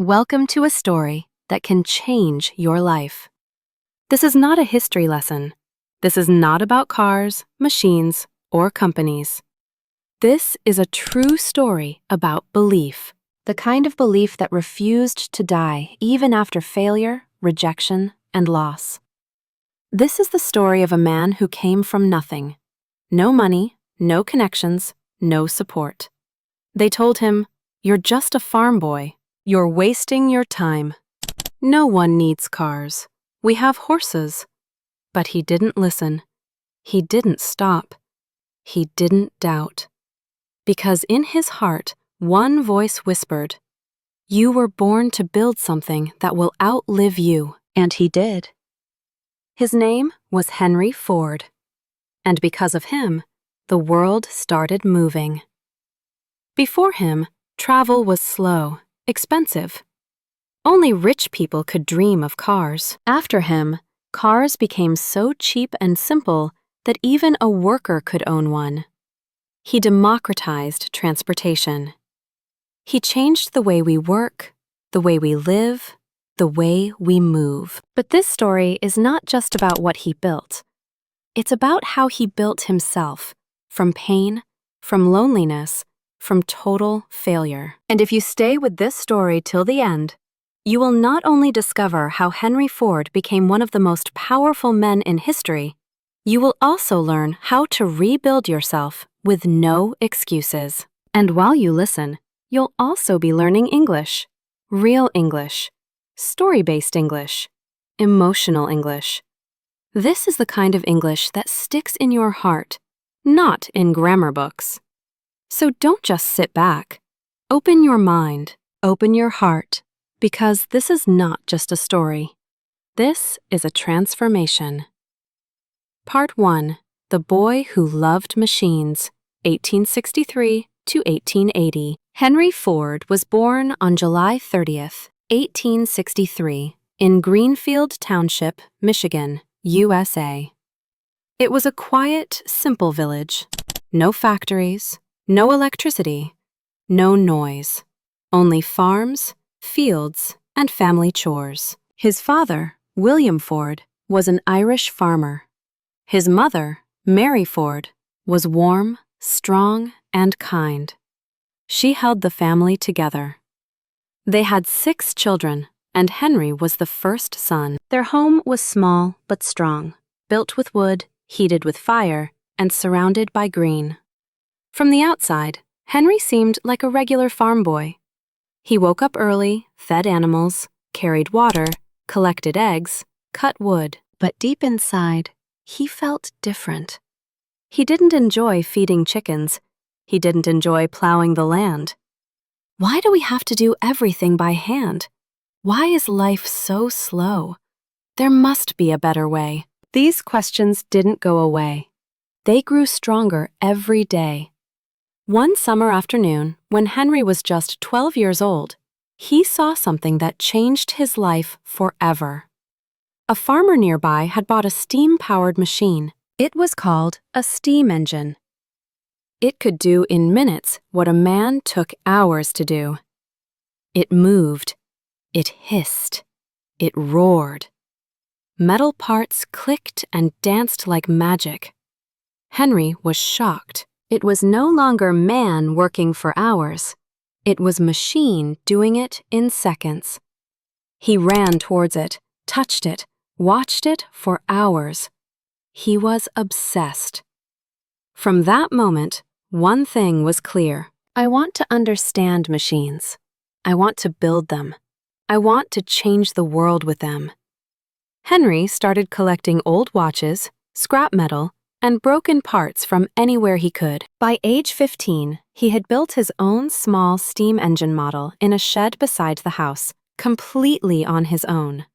Welcome to a story that can change your life. This is not a history lesson. This is not about cars, machines, or companies. This is a true story about belief, the kind of belief that refused to die even after failure, rejection, and loss. This is the story of a man who came from nothing. No money, no connections, no support. They told him, "You're just a farm boy. You're wasting your time. No one needs cars. We have horses." But he didn't listen. He didn't stop. He didn't doubt. Because in his heart, one voice whispered, "You were born to build something that will outlive you." And he did. His name was Henry Ford. And because of him, the world started moving. Before him, travel was slow, expensive. Only rich people could dream of cars. After him, cars became so cheap and simple that even a worker could own one. He democratized transportation. He changed the way we work, the way we live, the way we move. But this story is not just about what he built. It's about how he built himself, from pain, from loneliness, from total failure. And if you stay with this story till the end, you will not only discover how Henry Ford became one of the most powerful men in history, you will also learn how to rebuild yourself with no excuses. And while you listen, you'll also be learning English, real English, story-based English, emotional English. This is the kind of English that sticks in your heart, not in grammar books. So don't just sit back. Open your mind, open your heart, because this is not just a story. This is a transformation. Part 1. The Boy Who Loved Machines, 1863 to 1880. Henry Ford was born on July 30th, 1863, in Greenfield Township, Michigan, USA. It was a quiet, simple village. No factories, no electricity, no noise, only farms, fields, and family chores. His father, William Ford, was an Irish farmer. His mother, Mary Ford, was warm, strong, and kind. She held the family together. They had 6 children, and Henry was the first son. Their home was small but strong, built with wood, heated with fire, and surrounded by green. From the outside, Henry seemed like a regular farm boy. He woke up early, fed animals, carried water, collected eggs, cut wood. But deep inside, he felt different. He didn't enjoy feeding chickens. He didn't enjoy plowing the land. Why do we have to do everything by hand? Why is life so slow? There must be a better way. These questions didn't go away. They grew stronger every day. One summer afternoon, when Henry was just 12 years old, he saw something that changed his life forever. A farmer nearby had bought a steam-powered machine. It was called a steam engine. It could do in minutes what a man took hours to do. It moved. It hissed. It roared. Metal parts clicked and danced like magic. Henry was shocked. It was no longer man working for hours. It was machine doing it in seconds. He ran towards it, touched it, watched it for hours. He was obsessed. From that moment, one thing was clear. I want to understand machines. I want to build them. I want to change the world with them. Henry started collecting old watches, scrap metal, and broken parts from anywhere he could. By age 15, he had built his own small steam engine model in a shed beside the house, completely on his own.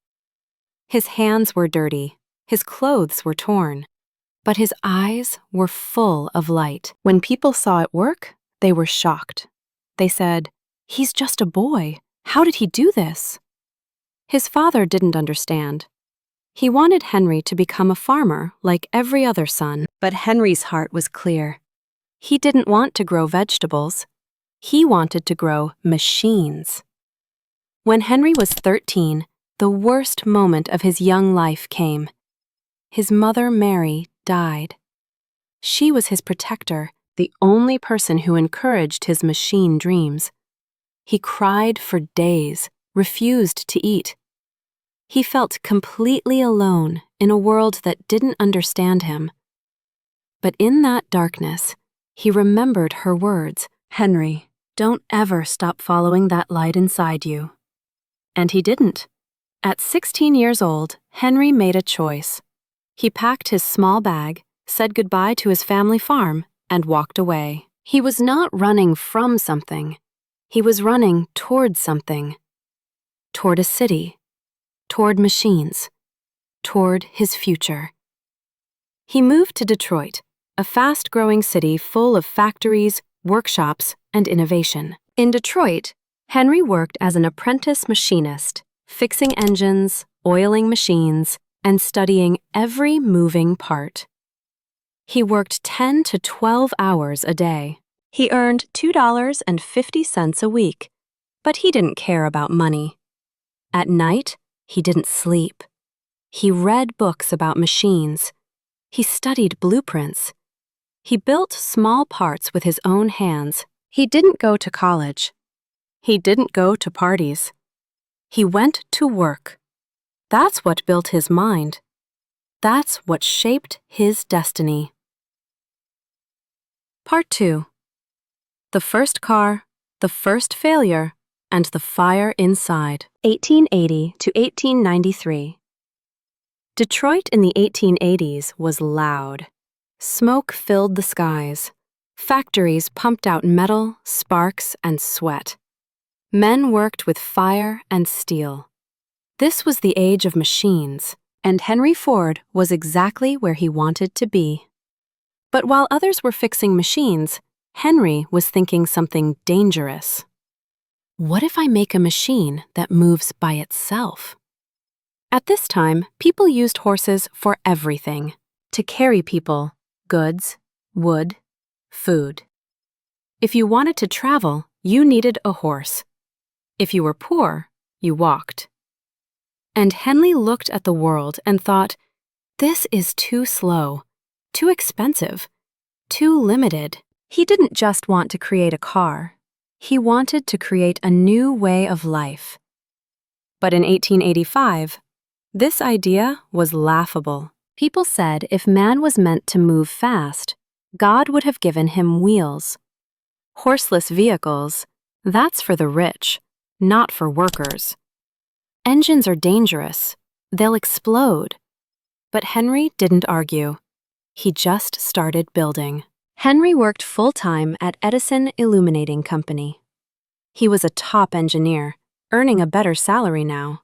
His hands were dirty, his clothes were torn, but his eyes were full of light. When people saw it work, they were shocked. They said, "He's just a boy. How did he do this?" His father didn't understand. He wanted Henry to become a farmer like every other son, but Henry's heart was clear. He didn't want to grow vegetables. He wanted to grow machines. When Henry was 13, the worst moment of his young life came. His mother, Mary, died. She was his protector, the only person who encouraged his machine dreams. He cried for days, refused to eat. He felt completely alone in a world that didn't understand him. But in that darkness, he remembered her words, "Henry, don't ever stop following that light inside you." And he didn't. At 16 years old, Henry made a choice. He packed his small bag, said goodbye to his family farm, and walked away. He was not running from something. He was running toward something. Toward a city. Toward machines. Toward his future. He moved to Detroit, a fast-growing city full of factories, workshops, and innovation. In Detroit, Henry worked as an apprentice machinist, fixing engines, oiling machines, and studying every moving part. He worked 10 to 12 hours a day. He earned $2.50 a week, but he didn't care about money. At night, he didn't sleep. He read books about machines. He studied blueprints. He built small parts with his own hands. He didn't go to college. He didn't go to parties. He went to work. That's what built his mind. That's what shaped his destiny. Part 2. The first car, the first failure, and the fire inside. 1880 to 1893. Detroit in the 1880s was loud. Smoke filled the skies. Factories pumped out metal, sparks, and sweat. Men worked with fire and steel. This was the age of machines, and Henry Ford was exactly where he wanted to be. But while others were fixing machines, Henry was thinking something dangerous. What if I make a machine that moves by itself? At this time, people used horses for everything, to carry people, goods, wood, food. If you wanted to travel, you needed a horse. If you were poor, you walked. And Henry looked at the world and thought, this is too slow, too expensive, too limited. He didn't just want to create a car. He wanted to create a new way of life. But in 1885, this idea was laughable. People said if man was meant to move fast, God would have given him wheels. Horseless vehicles, that's for the rich, not for workers. Engines are dangerous. They'll explode. But Henry didn't argue. He just started building. Henry worked full-time at Edison Illuminating Company. He was a top engineer, earning a better salary now.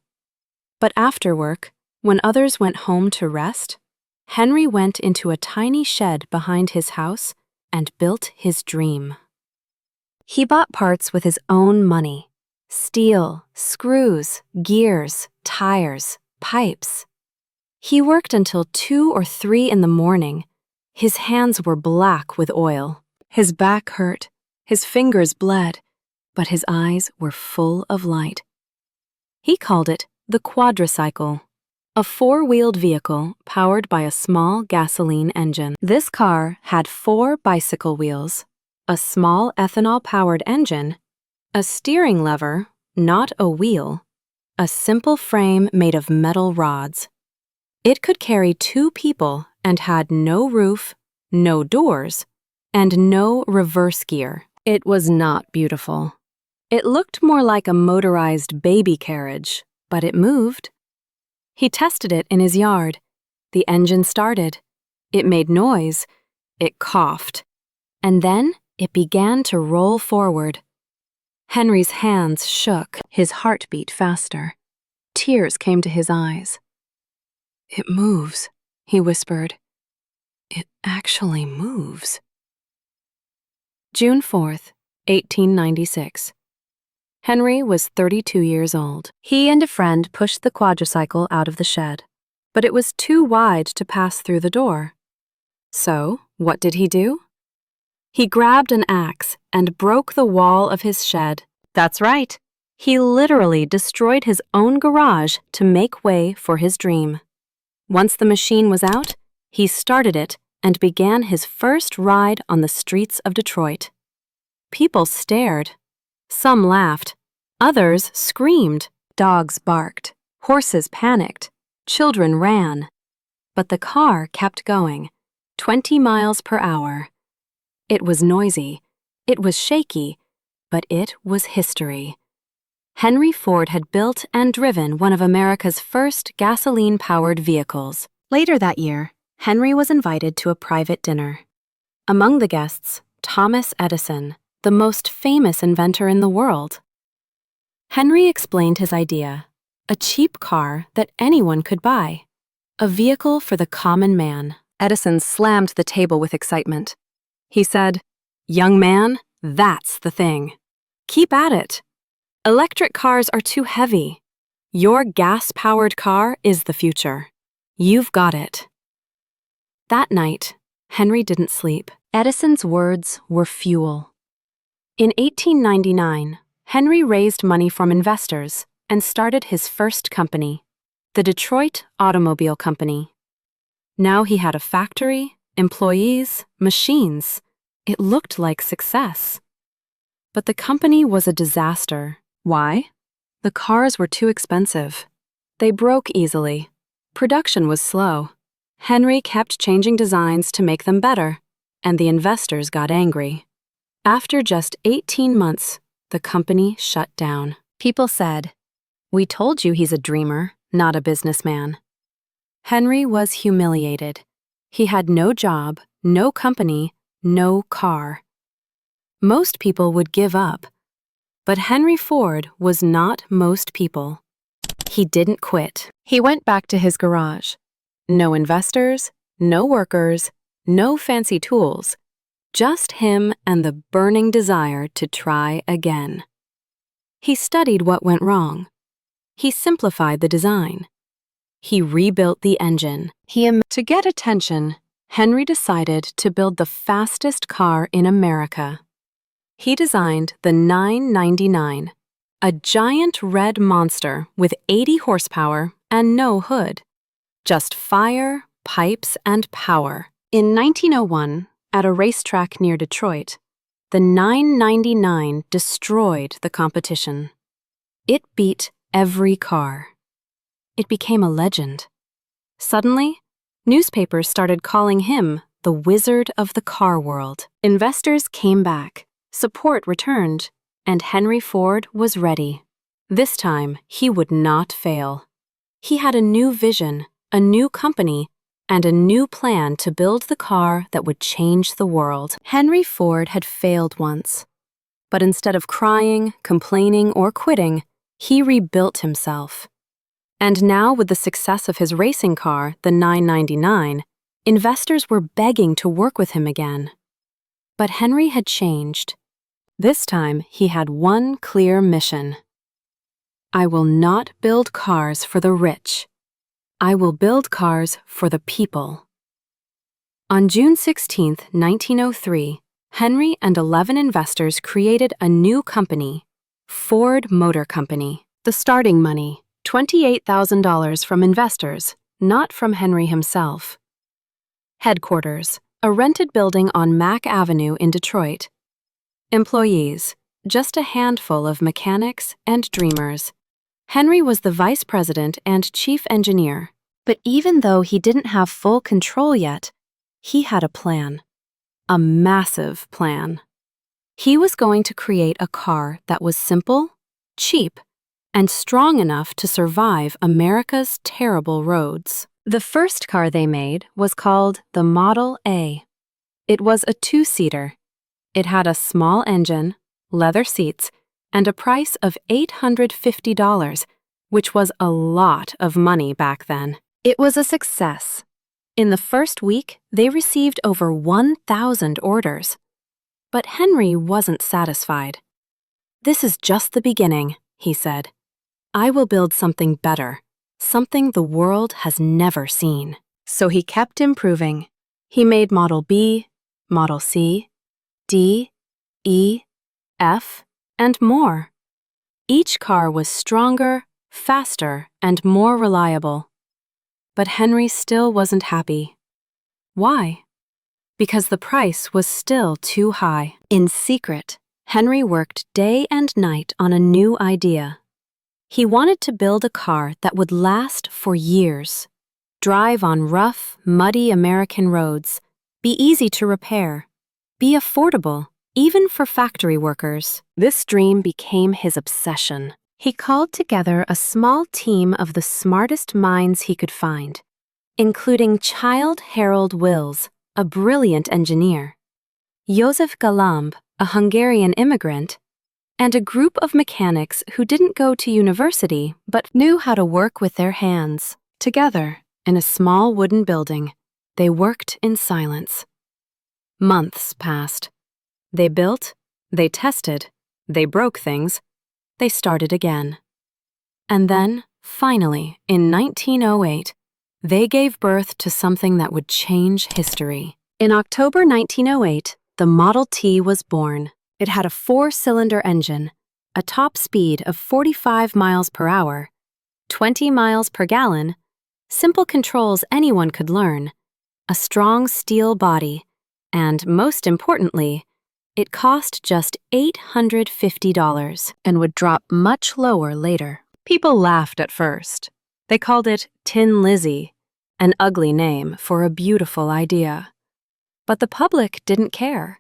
But after work, when others went home to rest, Henry went into a tiny shed behind his house and built his dream. He bought parts with his own money. Steel, screws, gears, tires, pipes. He worked until 2 or 3 in the morning. His hands were black with oil. His back hurt. His fingers bled. But his eyes were full of light. He called it the quadricycle, a 4-wheeled vehicle powered by a small gasoline engine. This car had 4 bicycle wheels, a small ethanol-powered engine, a steering lever, not a wheel, a simple frame made of metal rods. It could carry 2 people and had no roof, no doors, and no reverse gear. It was not beautiful. It looked more like a motorized baby carriage, but it moved. He tested it in his yard. The engine started. It made noise. It coughed. And then it began to roll forward. Henry's hands shook, his heart beat faster. Tears came to his eyes. "It moves," he whispered. "It actually moves." June 4th, 1896. Henry was 32 years old. He and a friend pushed the quadricycle out of the shed, but it was too wide to pass through the door. So, what did he do? He grabbed an axe and broke the wall of his shed. That's right. He literally destroyed his own garage to make way for his dream. Once the machine was out, he started it and began his first ride on the streets of Detroit. People stared. Some laughed. Others screamed. Dogs barked. Horses panicked. Children ran. But the car kept going, 20 miles per hour. It was noisy. It was shaky. But it was history. Henry Ford had built and driven one of America's first gasoline-powered vehicles. Later that year, Henry was invited to a private dinner. Among the guests, Thomas Edison, the most famous inventor in the world. Henry explained his idea, a cheap car that anyone could buy, a vehicle for the common man. Edison slammed the table with excitement. He said, "Young man, that's the thing. Keep at it. Electric cars are too heavy. Your gas-powered car is the future. You've got it." That night, Henry didn't sleep. Edison's words were fuel. In 1899, Henry raised money from investors and started his first company, the Detroit Automobile Company. Now he had a factory, employees, machines. It looked like success. But the company was a disaster. Why? The cars were too expensive. They broke easily. Production was slow. Henry kept changing designs to make them better, and the investors got angry. After just 18 months, the company shut down. People said, "We told you he's a dreamer, not a businessman." Henry was humiliated. He had no job, no company, no car. Most people would give up. But Henry Ford was not most people. He didn't quit. He went back to his garage. No investors, no workers, no fancy tools. Just him and the burning desire to try again. He studied what went wrong. He simplified the design. He rebuilt the engine. To get attention, Henry decided to build the fastest car in America. He designed the 999, a giant red monster with 80 horsepower and no hood. Just fire, pipes, and power. In 1901, at a racetrack near Detroit, the 999 destroyed the competition. It beat every car. It became a legend. Suddenly, newspapers started calling him the Wizard of the car world. Investors came back. Support returned, and Henry Ford was ready. This time, he would not fail. He had a new vision, a new company, and a new plan to build the car that would change the world. Henry Ford had failed once. But instead of crying, complaining, or quitting, he rebuilt himself. And now, with the success of his racing car, the 999, investors were begging to work with him again. But Henry had changed. This time, he had one clear mission. I will not build cars for the rich. I will build cars for the people. On June 16, 1903, Henry and 11 investors created a new company, Ford Motor Company. The starting money, $28,000 from investors, not from Henry himself. Headquarters, a rented building on Mack Avenue in Detroit. Employees, just a handful of mechanics and dreamers. Henry was the vice president and chief engineer, but even though he didn't have full control yet, he had a plan. A massive plan. He was going to create a car that was simple, cheap, and strong enough to survive America's terrible roads. The first car they made was called the Model A. It was a two-seater. It had a small engine, leather seats, and a price of $850, which was a lot of money back then. It was a success. In the first week, they received over 1,000 orders. But Henry wasn't satisfied. "This is just the beginning," he said. "I will build something better, something the world has never seen." So he kept improving. He made Model B, Model C, D, E, F, and more. Each car was stronger, faster, and more reliable. But Henry still wasn't happy. Why? Because the price was still too high. In secret, Henry worked day and night on a new idea. He wanted to build a car that would last for years, drive on rough, muddy American roads, be easy to repair, be affordable, even for factory workers. This dream became his obsession. He called together a small team of the smartest minds he could find, including Child Harold Wills, a brilliant engineer, József Galamb, a Hungarian immigrant, and a group of mechanics who didn't go to university but knew how to work with their hands. Together, in a small wooden building, they worked in silence. Months passed. They built, they tested, they broke things, they started again. And then, finally, in 1908, they gave birth to something that would change history. In October 1908, the Model T was born. It had a 4-cylinder engine, a top speed of 45 miles per hour, 20 miles per gallon, simple controls anyone could learn, a strong steel body, and, most importantly, it cost just $850 and would drop much lower later. People laughed at first. They called it Tin Lizzie, an ugly name for a beautiful idea. But the public didn't care.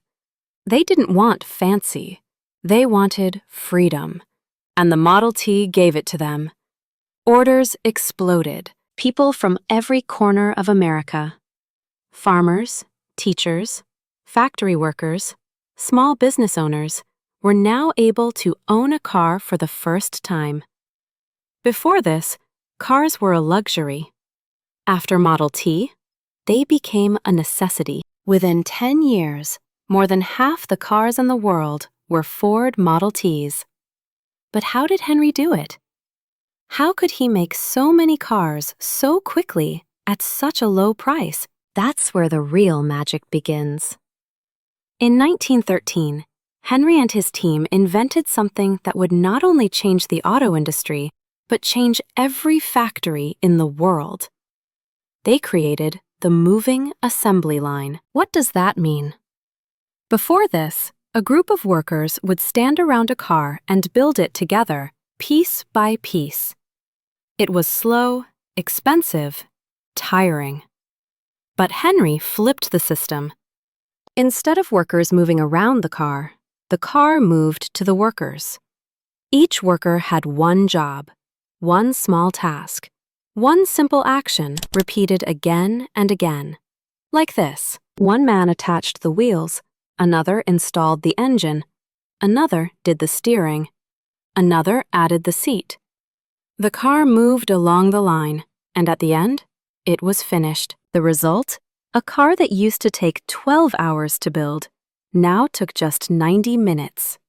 They didn't want fancy. They wanted freedom. And the Model T gave it to them. Orders exploded. People from every corner of America. Farmers, teachers, factory workers, small business owners were now able to own a car for the first time. Before this, cars were a luxury. After Model T, they became a necessity. Within 10 years, more than half the cars in the world were Ford Model Ts. But how did Henry do it? How could he make so many cars so quickly at such a low price? That's where the real magic begins. In 1913, Henry and his team invented something that would not only change the auto industry, but change every factory in the world. They created the moving assembly line. What does that mean? Before this, a group of workers would stand around a car and build it together, piece by piece. It was slow, expensive, tiring. But Henry flipped the system. Instead of workers moving around the car moved to the workers. Each worker had one job, one small task, one simple action repeated again and again. Like this: one man attached the wheels, another installed the engine, another did the steering, another added the seat. The car moved along the line, and at the end, it was finished. The result? A car that used to take 12 hours to build now took just 90 minutes.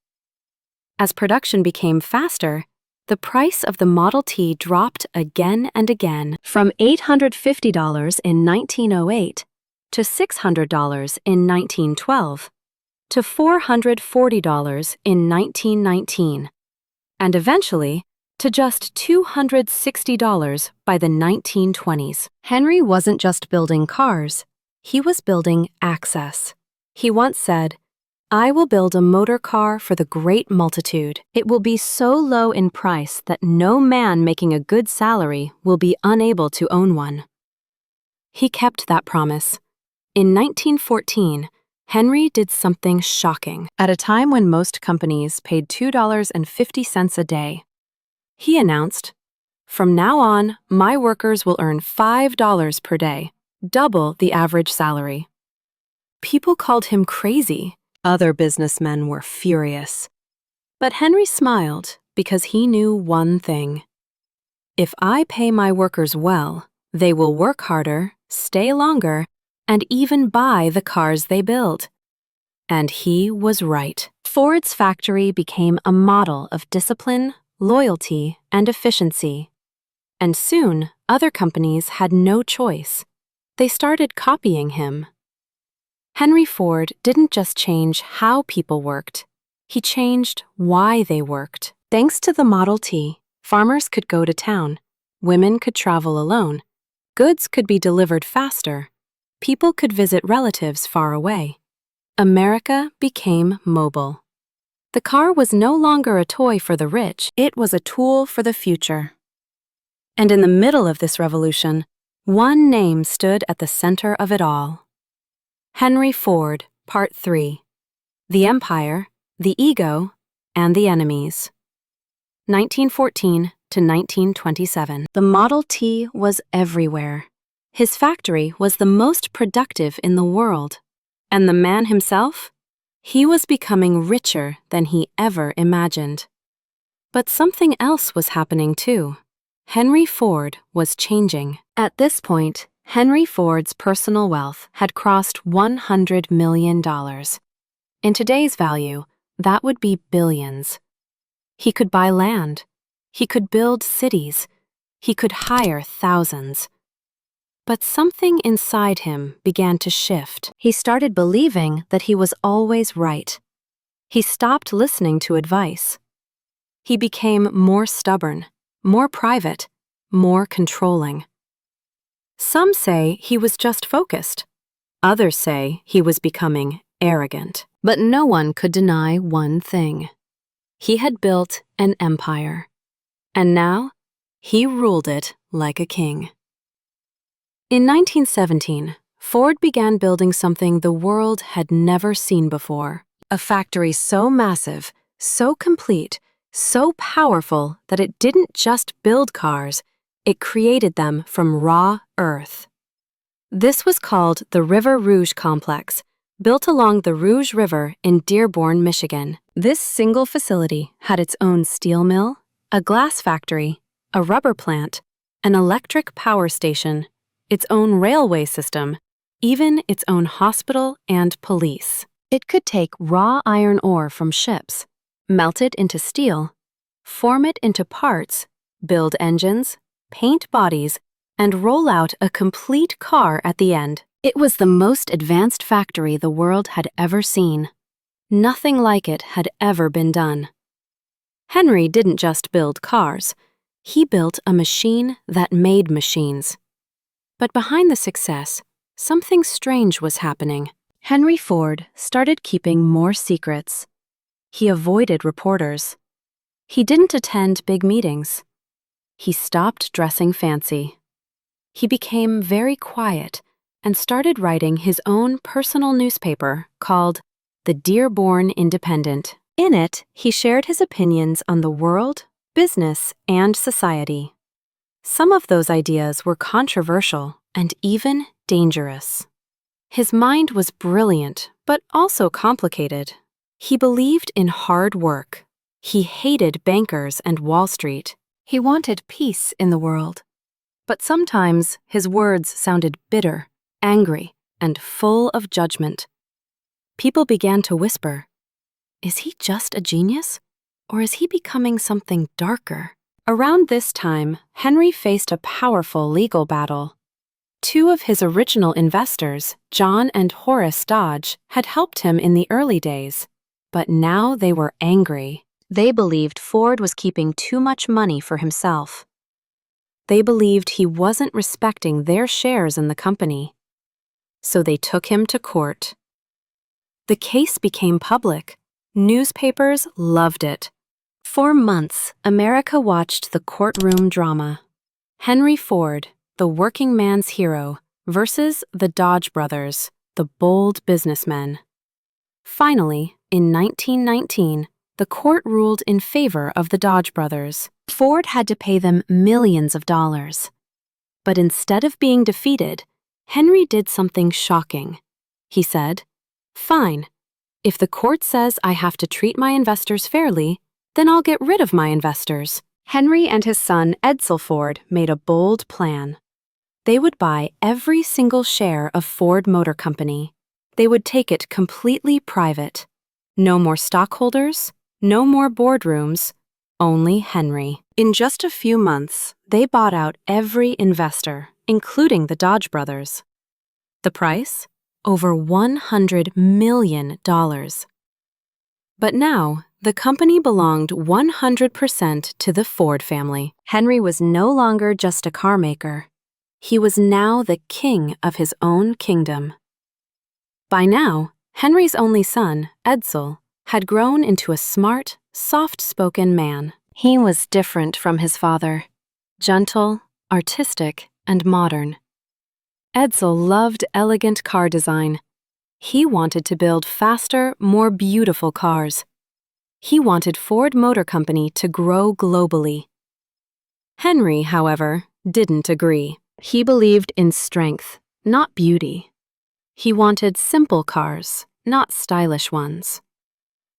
As production became faster, the price of the Model T dropped again and again, from $850 in 1908 to $600 in 1912 to $440 in 1919, and eventually to just $260 by the 1920s. Henry wasn't just building cars, he was building access. He once said, "I will build a motor car for the great multitude. It will be so low in price that no man making a good salary will be unable to own one." He kept that promise. In 1914, Henry did something shocking. At a time when most companies paid $2.50 a day, he announced, "From now on, my workers will earn $5 per day, double the average salary." People called him crazy. Other businessmen were furious. But Henry smiled because he knew one thing. If I pay my workers well, they will work harder, stay longer, and even buy the cars they build. And he was right. Ford's factory became a model of discipline, loyalty, and efficiency. And soon, other companies had no choice. They started copying him. Henry Ford didn't just change how people worked, he changed why they worked. Thanks to the Model T, farmers could go to town, women could travel alone, goods could be delivered faster, people could visit relatives far away. America became mobile. The car was no longer a toy for the rich, it was a tool for the future. And in the middle of this revolution, one name stood at the center of it all. Henry Ford, Part 3. The Empire, the Ego, and the Enemies. 1914 to 1927. The Model T was everywhere. His factory was the most productive in the world. And the man himself? He was becoming richer than he ever imagined. But something else was happening too. Henry Ford was changing. At this point, Henry Ford's personal wealth had crossed $100 million. In today's value, that would be billions. He could buy land. He could build cities. He could hire thousands. But something inside him began to shift. He started believing that he was always right. He stopped listening to advice. He became more stubborn, more private, more controlling. Some say he was just focused. Others say he was becoming arrogant. But no one could deny one thing. He had built an empire. And now, he ruled it like a king. In 1917, Ford began building something the world had never seen before. A factory so massive, so complete, so powerful that it didn't just build cars, it created them from raw earth. This was called the River Rouge Complex, built along the Rouge River in Dearborn, Michigan. This single facility had its own steel mill, a glass factory, a rubber plant, an electric power station, its own railway system, even its own hospital and police. It could take raw iron ore from ships, melt it into steel, form it into parts, build engines, paint bodies, and roll out a complete car at the end. It was the most advanced factory the world had ever seen. Nothing like it had ever been done. Henry didn't just build cars. He built a machine that made machines. But behind the success, something strange was happening. Henry Ford started keeping more secrets. He avoided reporters. He didn't attend big meetings. He stopped dressing fancy. He became very quiet and started writing his own personal newspaper called the Dearborn Independent. In it, he shared his opinions on the world, business, and society. Some of those ideas were controversial and even dangerous. His mind was brilliant, but also complicated. He believed in hard work. He hated bankers and Wall Street. He wanted peace in the world. But sometimes his words sounded bitter, angry, and full of judgment. People began to whisper, "Is he just a genius? Or is he becoming something darker?" Around this time, Henry faced a powerful legal battle. Two of his original investors, John and Horace Dodge, had helped him in the early days, but now they were angry. They believed Ford was keeping too much money for himself. They believed he wasn't respecting their shares in the company. So they took him to court. The case became public. Newspapers loved it. For months, America watched the courtroom drama. Henry Ford, the working man's hero, versus the Dodge brothers, the bold businessmen. Finally, in 1919, the court ruled in favor of the Dodge brothers. Ford had to pay them millions of dollars. But instead of being defeated, Henry did something shocking. He said, "Fine, if the court says I have to treat my investors fairly, then I'll get rid of my investors." Henry and his son Edsel Ford made a bold plan. They would buy every single share of Ford Motor Company. They would take it completely private. No more stockholders, no more boardrooms, only Henry. In just a few months, they bought out every investor, including the Dodge brothers. The price? Over $100 million. But now, The company belonged 100% to the Ford family. Henry was no longer just a car maker. He was now the king of his own kingdom. By now, Henry's only son, Edsel, had grown into a smart, soft-spoken man. He was different from his father, gentle, artistic, and modern. Edsel loved elegant car design. He wanted to build faster, more beautiful cars. He wanted Ford Motor Company to grow globally. Henry, however, didn't agree. He believed in strength, not beauty. He wanted simple cars, not stylish ones.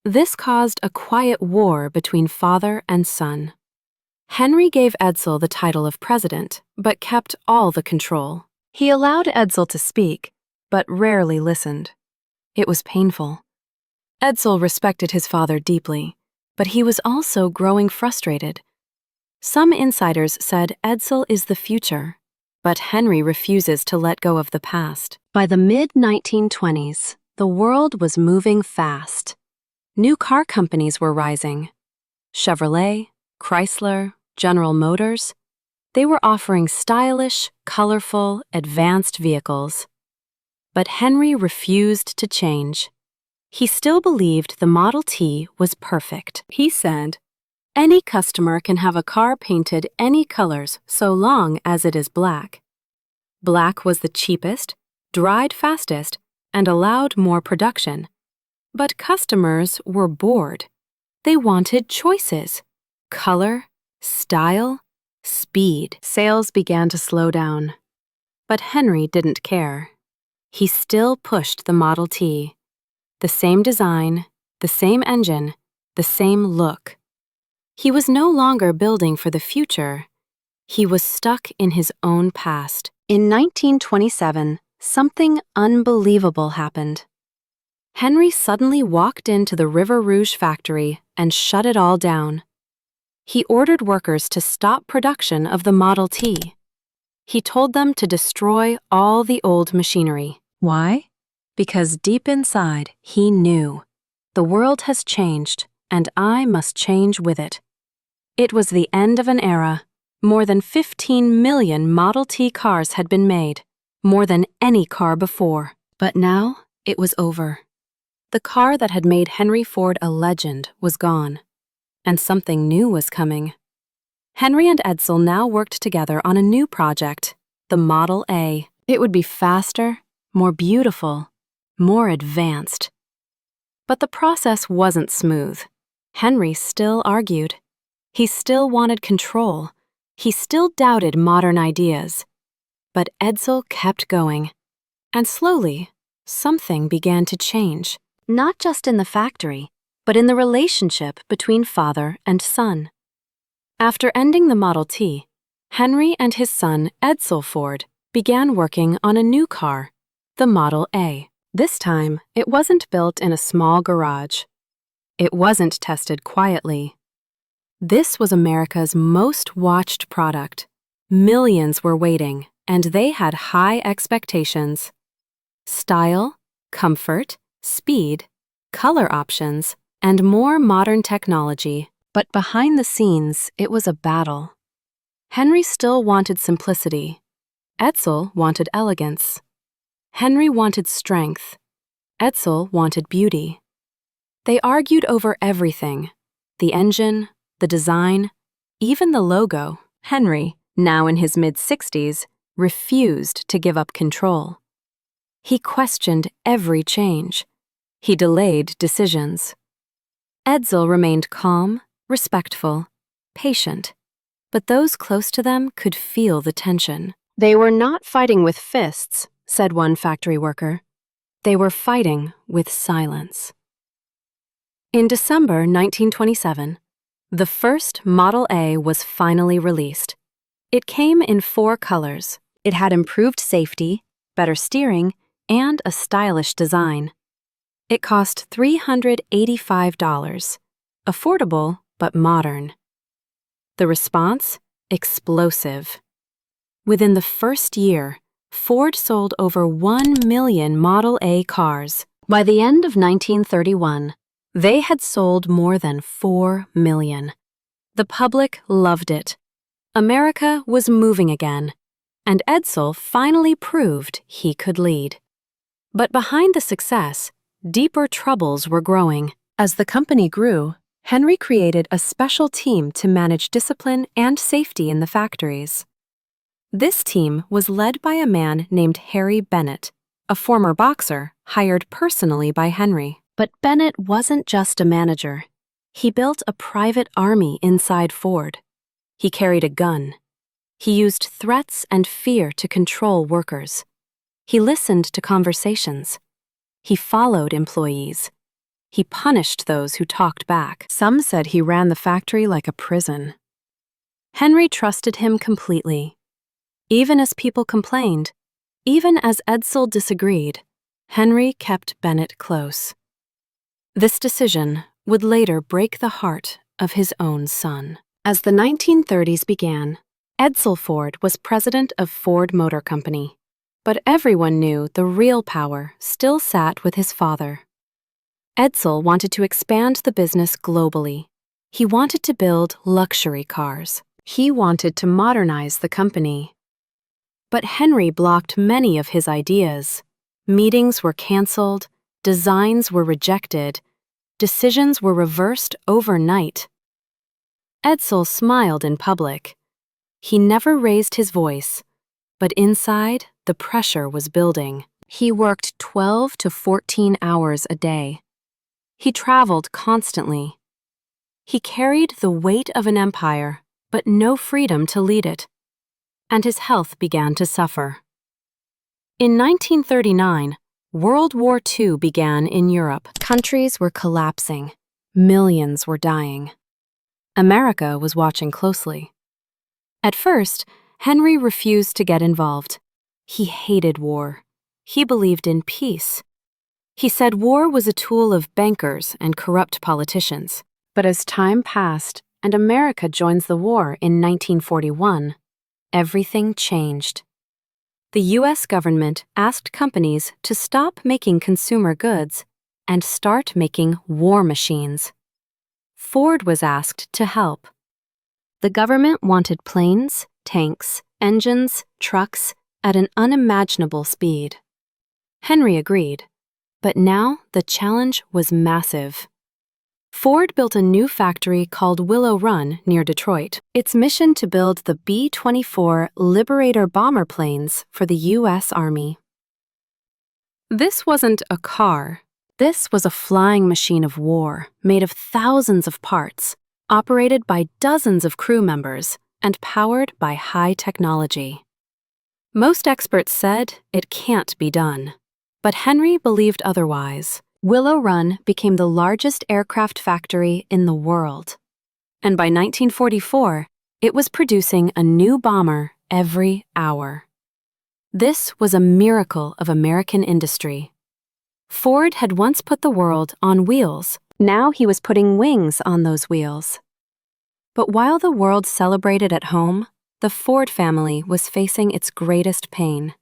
This caused a quiet war between father and son. Henry gave Edsel the title of president, but kept all the control. He allowed Edsel to speak, but rarely listened. It was painful. Edsel respected his father deeply, but he was also growing frustrated. Some insiders said Edsel is the future, but Henry refuses to let go of the past. By the mid-1920s, the world was moving fast. New car companies were rising. Chevrolet, Chrysler, General Motors. They were offering stylish, colorful, advanced vehicles. But Henry refused to change. He still believed the Model T was perfect. He said, "Any customer can have a car painted any colors so long as it is black." Black was the cheapest, dried fastest, and allowed more production. But customers were bored. They wanted choices: color, style, speed. Sales began to slow down. But Henry didn't care. He still pushed the Model T. The same design, the same engine, the same look. He was no longer building for the future. He was stuck in his own past. In 1927, something unbelievable happened. Henry suddenly walked into the River Rouge factory and shut it all down. He ordered workers to stop production of the Model T. He told them to destroy all the old machinery. Why? Because deep inside, he knew. The world has changed, and I must change with it. It was the end of an era. More than 15 million Model T cars had been made, more than any car before. But now, it was over. The car that had made Henry Ford a legend was gone, and something new was coming. Henry and Edsel now worked together on a new project, the Model A. It would be faster, more beautiful, more advanced. But the process wasn't smooth. Henry still argued. He still wanted control. He still doubted modern ideas. But Edsel kept going. And slowly, something began to change. Not just in the factory, but in the relationship between father and son. After ending the Model T, Henry and his son, Edsel Ford, began working on a new car, the Model A. This time, it wasn't built in a small garage. It wasn't tested quietly. This was America's most watched product. Millions were waiting, and they had high expectations. Style, comfort, speed, color options, and more modern technology. But behind the scenes, it was a battle. Henry still wanted simplicity. Edsel wanted elegance. Henry wanted strength. Edsel wanted beauty. They argued over everything: the engine, the design, even the logo. Henry, now in his mid-60s, refused to give up control. He questioned every change. He delayed decisions. Edsel remained calm, respectful, patient, but those close to them could feel the tension. They were not fighting with fists, said one factory worker. They were fighting with silence. In December 1927, the first Model A was finally released. It came in 4 colors. It had improved safety, better steering, and a stylish design. It cost $385, affordable but modern. The response? Explosive. Within the first year, Ford sold over 1 million Model A cars. By the end of 1931, They had sold more than 4 million. The public loved it. America was moving again, and Edsel finally proved he could lead. But behind the success, deeper troubles were growing. As the company grew, Henry created a special team to manage discipline and safety in the factories. This team was led by a man named Harry Bennett, a former boxer hired personally by Henry. But Bennett wasn't just a manager. He built a private army inside Ford. He carried a gun. He used threats and fear to control workers. He listened to conversations. He followed employees. He punished those who talked back. Some said he ran the factory like a prison. Henry trusted him completely. Even as people complained, even as Edsel disagreed, Henry kept Bennett close. This decision would later break the heart of his own son. As the 1930s began, Edsel Ford was president of Ford Motor Company, but everyone knew the real power still sat with his father. Edsel wanted to expand the business globally. He wanted to build luxury cars. He wanted to modernize the company. But Henry blocked many of his ideas. Meetings were canceled, designs were rejected, decisions were reversed overnight. Edsel smiled in public. He never raised his voice, but inside, the pressure was building. He worked 12 to 14 hours a day. He traveled constantly. He carried the weight of an empire, but no freedom to lead it. And his health began to suffer. In 1939, World War II began in Europe. Countries were collapsing. Millions were dying. America was watching closely. At first, Henry refused to get involved. He hated war. He believed in peace. He said war was a tool of bankers and corrupt politicians. But as time passed and America joins the war in 1941, everything changed. The U.S. government asked companies to stop making consumer goods and start making war machines. Ford was asked to help. The government wanted planes, tanks, engines, trucks at an unimaginable speed. Henry agreed, but now the challenge was massive. Ford built a new factory called Willow Run near Detroit. Its mission to build the B-24 Liberator bomber planes for the U.S. Army. This wasn't a car. This was a flying machine of war made of thousands of parts, operated by dozens of crew members, and powered by high technology. Most experts said it can't be done, but Henry believed otherwise. Willow Run became the largest aircraft factory in the world. And by 1944, it was producing a new bomber every hour. This was a miracle of American industry. Ford had once put the world on wheels. Now he was putting wings on those wheels. But while the world celebrated at home, the Ford family was facing its greatest pain.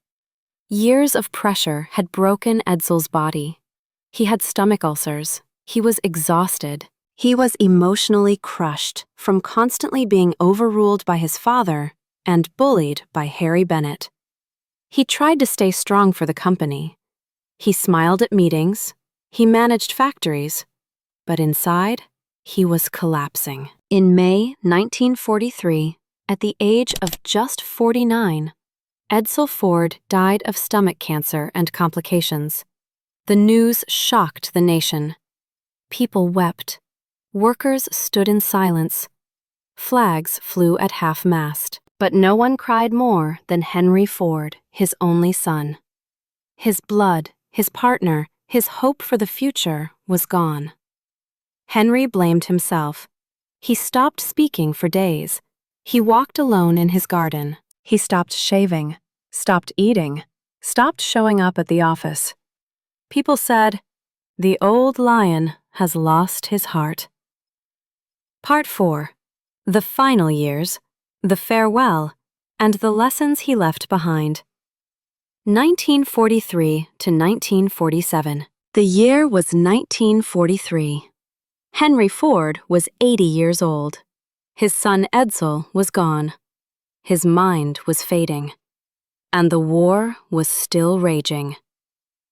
Years of pressure had broken Edsel's body. He had stomach ulcers. He was exhausted. He was emotionally crushed from constantly being overruled by his father and bullied by Harry Bennett. He tried to stay strong for the company. He smiled at meetings. He managed factories. But inside, he was collapsing. In May 1943, at the age of just 49, Edsel Ford died of stomach cancer and complications. The news shocked the nation. People wept. Workers stood in silence. Flags flew at half-mast. But no one cried more than Henry Ford, his only son. His blood, his partner, his hope for the future was gone. Henry blamed himself. He stopped speaking for days. He walked alone in his garden. He stopped shaving, stopped eating, stopped showing up at the office. People said, "The old lion has lost his heart." Part 4. The final years, the farewell, and the lessons he left behind. 1943 to 1947. The year was 1943. Henry Ford was 80 years old. His son Edsel was gone. His mind was fading. And the war was still raging.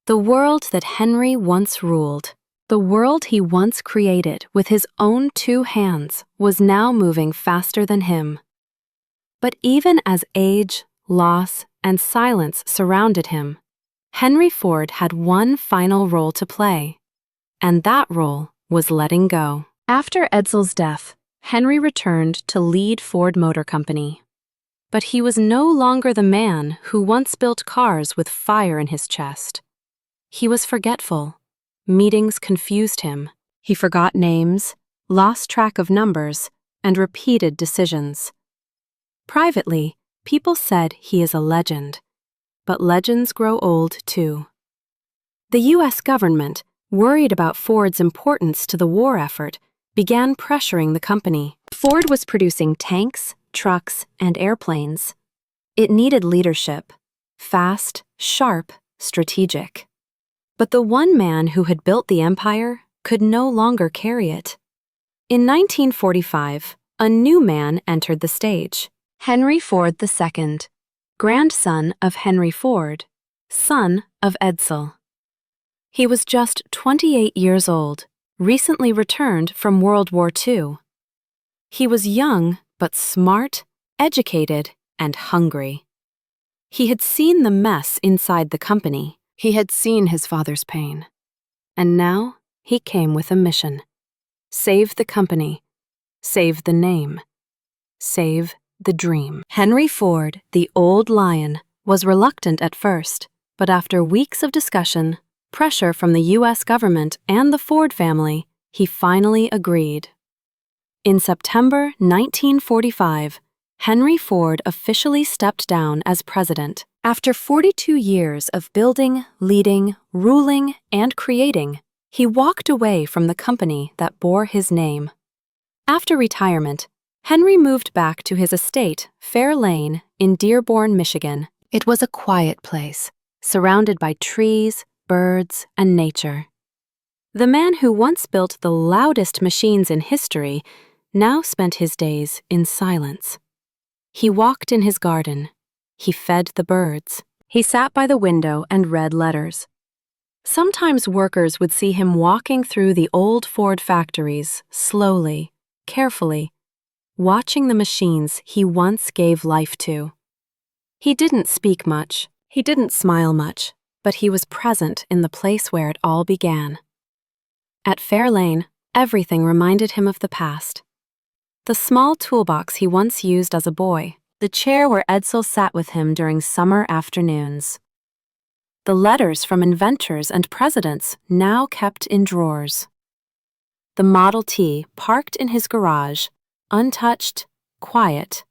The world that Henry once ruled, the world he once created with his own 2 hands, was now moving faster than him. But even as age, loss, and silence surrounded him, Henry Ford had one final role to play, and that role was letting go. After Edsel's death, Henry returned to lead Ford Motor Company. But he was no longer the man who once built cars with fire in his chest. He was forgetful. Meetings confused him. He forgot names, lost track of numbers, and repeated decisions. Privately, people said he is a legend. But legends grow old too. The U.S. government, worried about Ford's importance to the war effort, began pressuring the company. Ford was producing tanks, trucks, and airplanes. It needed leadership, fast, sharp, strategic. But the one man who had built the empire could no longer carry it. In 1945, a new man entered the stage, Henry Ford II, grandson of Henry Ford, son of Edsel. He was just 28 years old, recently returned from World War II. He was young but smart, educated, and hungry. He had seen the mess inside the company. He had seen his father's pain. And now he came with a mission. Save the company. Save the name. Save the dream. Henry Ford, the old lion, was reluctant at first, but after weeks of discussion, pressure from the U.S. government and the Ford family, he finally agreed. In September 1945, Henry Ford officially stepped down as president. After 42 years of building, leading, ruling, and creating, he walked away from the company that bore his name. After retirement, Henry moved back to his estate, Fair Lane, in Dearborn, Michigan. It was a quiet place, surrounded by trees, birds, and nature. The man who once built the loudest machines in history now spent his days in silence. He walked in his garden. He fed the birds. He sat by the window and read letters. Sometimes workers would see him walking through the old Ford factories, slowly, carefully, watching the machines he once gave life to. He didn't speak much. He didn't smile much, but he was present in the place where it all began. At Fair Lane, everything reminded him of the past. The small toolbox he once used as a boy, the chair where Edsel sat with him during summer afternoons. The letters from inventors and presidents now kept in drawers. The Model T parked in his garage, untouched, quiet,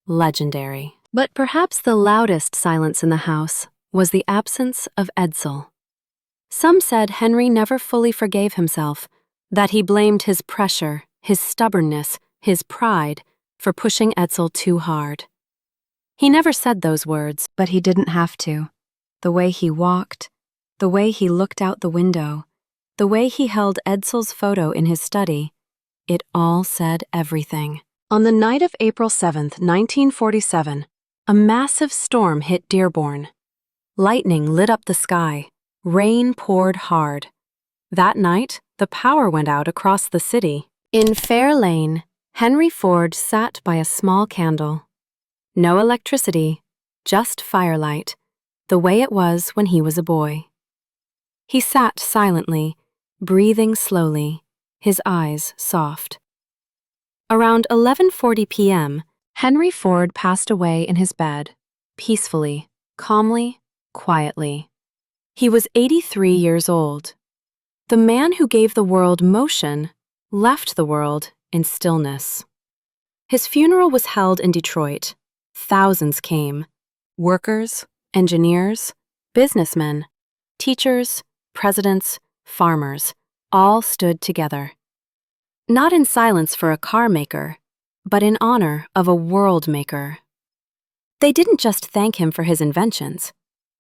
legendary. But perhaps the loudest silence in the house was the absence of Edsel. Some said Henry never fully forgave himself, that he blamed his pressure, his stubbornness, his pride, for pushing Edsel too hard. He never said those words, but he didn't have to. The way he walked, the way he looked out the window, the way he held Edsel's photo in his study, it all said everything. On the night of April 7th, 1947, a massive storm hit Dearborn. Lightning lit up the sky. Rain poured hard. That night, the power went out across the city. In Fair Lane, Henry Ford sat by a small candle. No electricity, just firelight, the way it was when he was a boy. He sat silently, breathing slowly, his eyes soft. Around 11:40 p.m., Henry Ford passed away in his bed, peacefully, calmly, quietly. He was 83 years old. The man who gave the world motion left the world in stillness. His funeral was held in Detroit. Thousands came. Workers, engineers, businessmen, teachers, presidents, farmers, all stood together. Not in silence for a car maker, but in honor of a world maker. They didn't just thank him for his inventions.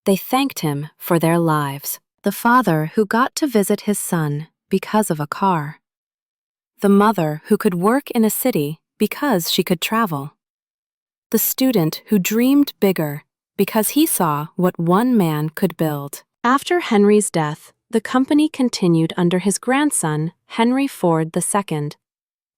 They thanked him for their lives. The father who got to visit his son because of a car. the mother who could work in a city because she could travel. The student who dreamed bigger because he saw what one man could build. After Henry's death, the company continued under his grandson, Henry Ford II.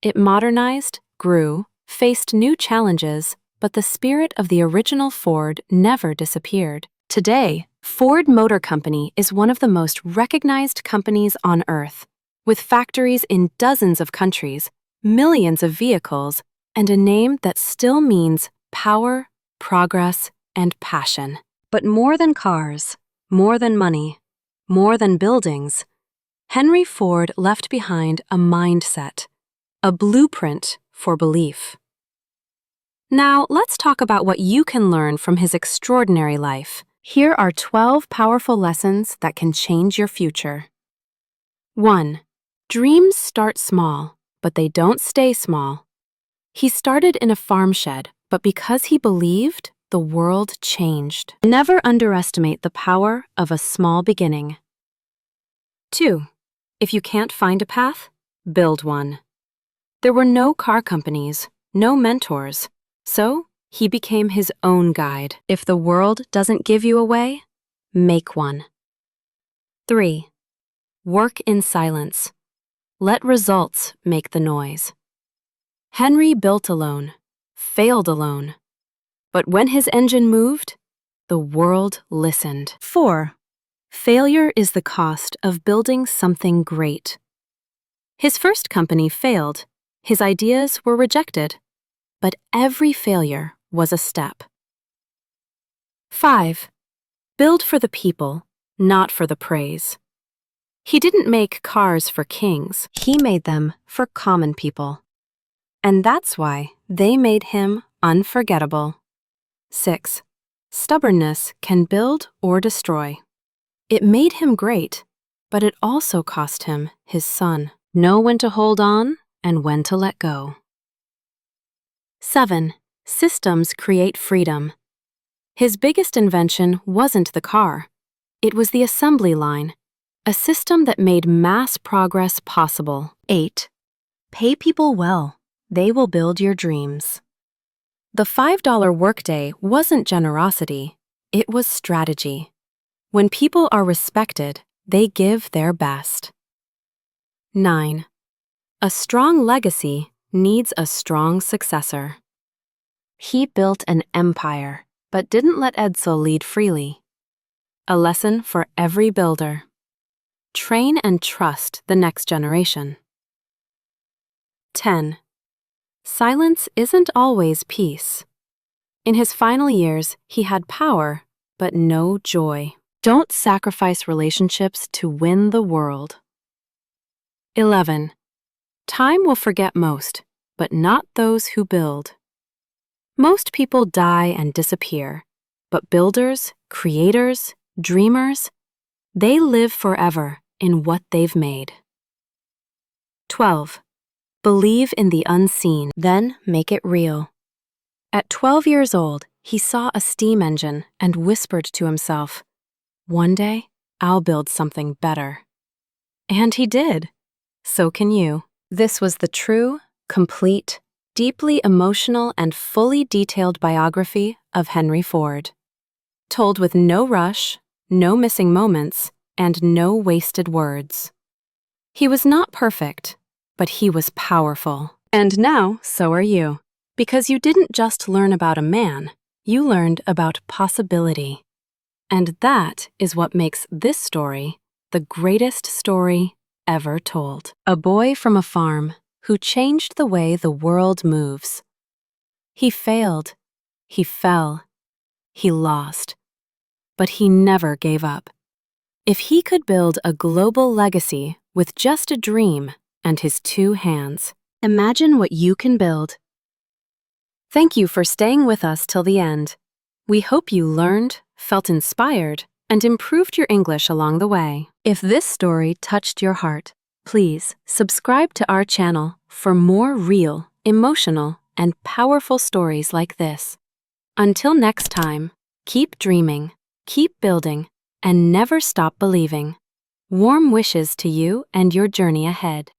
It modernized, grew, faced new challenges, but the spirit of the original Ford never disappeared. Today, Ford Motor Company is one of the most recognized companies on Earth, with factories in dozens of countries, millions of vehicles, and a name that still means power, progress, and passion. But more than cars, more than money, more than buildings, Henry Ford left behind a mindset, a blueprint for belief. Now, let's talk about what you can learn from his extraordinary life. Here are 12 powerful lessons that can change your future. 1. Dreams start small, but they don't stay small. He started in a farm shed, but because he believed, the world changed. Never underestimate the power of a small beginning. 2. If you can't find a path, build one. There were no car companies, no mentors, so he became his own guide. If the world doesn't give you a way, make one. 3. Work in silence. Let results make the noise. Henry built alone, failed alone. But when his engine moved, the world listened. 4. Failure is the cost of building something great. His first company failed. His ideas were rejected. But every failure was a step. 5. Build for the people, not for the praise. He didn't make cars for kings. He made them for common people. And that's why they made him unforgettable. 6. Stubbornness can build or destroy. It made him great, but it also cost him his son. Know when to hold on and when to let go. 7. Systems create freedom. His biggest invention wasn't the car. It was the assembly line, a system that made mass progress possible. 8. Pay people well. They will build your dreams. The $5 workday wasn't generosity, it was strategy. When people are respected, they give their best. 9. A strong legacy needs a strong successor. He built an empire, but didn't let Edsel lead freely. A lesson for every builder. Train and trust the next generation. 10. Silence isn't always peace. In his final years, he had power, but no joy. Don't sacrifice relationships to win the world. 11. Time will forget most, but not those who build. Most people die and disappear, but builders, creators, dreamers, they live forever in what they've made. 12. Believe in the unseen, then make it real. At 12 years old, he saw a steam engine and whispered to himself, "One day, I'll build something better." And he did. So can you. This was the true, complete, deeply emotional and fully detailed biography of Henry Ford. Told with no rush, no missing moments, and no wasted words. He was not perfect, but he was powerful. And now, so are you. Because you didn't just learn about a man, you learned about possibility. And that is what makes this story the greatest story ever told. A boy from a farm who changed the way the world moves. He failed, he fell, he lost, but he never gave up. If he could build a global legacy with just a dream and his 2 hands, imagine what you can build. Thank you for staying with us till the end. We hope you learned, felt inspired, and improved your English along the way. If this story touched your heart, please subscribe to our channel for more real, emotional, and powerful stories like this. Until next time, keep dreaming, keep building, and never stop believing. Warm wishes to you and your journey ahead.